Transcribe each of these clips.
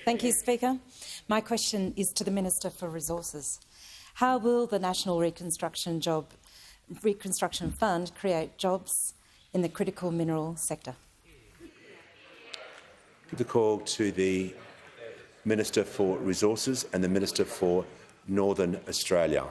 Thank you, Speaker. My question is to the Minister for Resources. How will the National Reconstruction Fund create jobs in the critical mineral sector? Give the call to the Minister for Resources and the Minister for Northern Australia.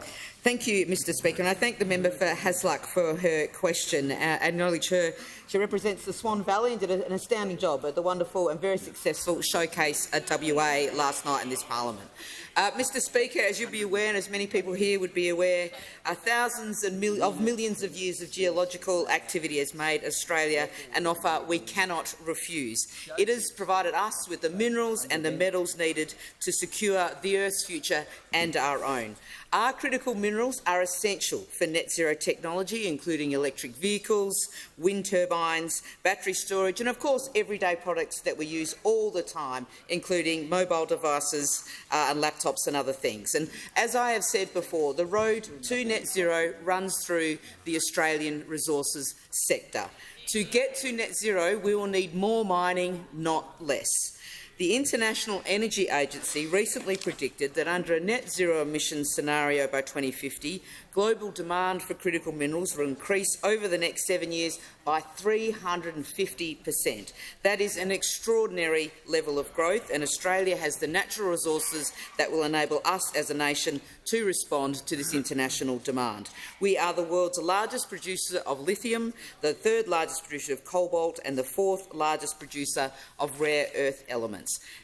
Thank you, Mr Speaker, and I thank the member for Hasluck for her question. I acknowledge her. She represents the Swan Valley and did an astounding job at the wonderful and very successful showcase at WA last night in this parliament. Mr Speaker, as you'll be aware, and as many people here would be aware, thousands and millions of years of geological activity has made Australia an offer we cannot refuse. It has provided us with the minerals and the metals needed to secure the Earth's future and our own. Our critical minerals are essential for net zero technology, including electric vehicles, wind turbines, battery storage and, of course, everyday products that we use all the time, including mobile devices and laptops and other things. And as I have said before, the road to net zero runs through the Australian resources sector. To get to net zero, we will need more mining, not less. The International Energy Agency recently predicted that under a net zero emissions scenario by 2050, global demand for critical minerals will increase over the next 7 years by 350%. That is an extraordinary level of growth, and Australia has the natural resources that will enable us as a nation to respond to this international demand. We are the world's largest producer of lithium, the third largest producer of cobalt and the fourth largest producer of rare earth elements.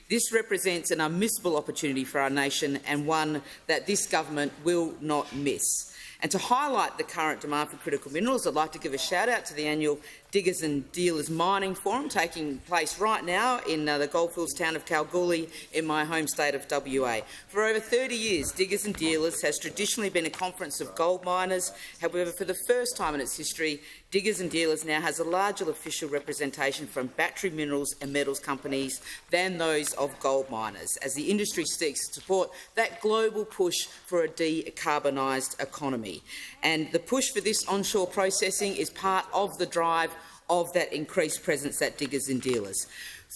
This represents an unmissable opportunity for our nation and one that this government will not miss. And to highlight the current demand for critical minerals, I'd like to give a shout-out to the annual Diggers and Dealers Mining Forum taking place right now in the goldfields town of Kalgoorlie in my home state of WA. For over 30 years, Diggers and Dealers has traditionally been a conference of gold miners. However, for the first time in its history, Diggers and Dealers now has a larger official representation from battery minerals and metals companies than those of gold miners, as the industry seeks to support that global push for a decarbonised economy. And the push for this onshore processing is part of the drive of that increased presence at Diggers and Dealers.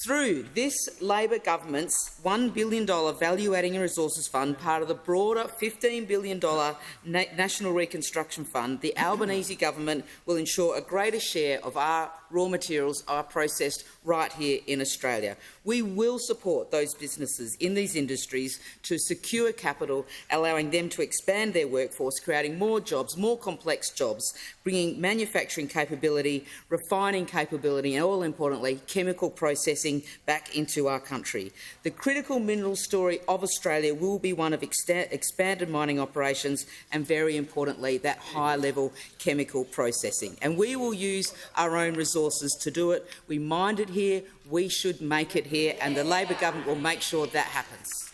Through this Labor government's $1 billion Value-Adding and Resources Fund, part of the broader $15 billion National Reconstruction Fund, the Albanese government will ensure a greater share of our raw materials are processed right here in Australia. We will support those businesses in these industries to secure capital, allowing them to expand their workforce, creating more jobs, more complex jobs, bringing manufacturing capability, refining capability and, all importantly, chemical processing back into our country. The critical mineral story of Australia will be one of expanded mining operations and, very importantly, that high-level chemical processing. And we will use our own resources to do it. We mined it here, we should make it here, and the Labor government will make sure that happens.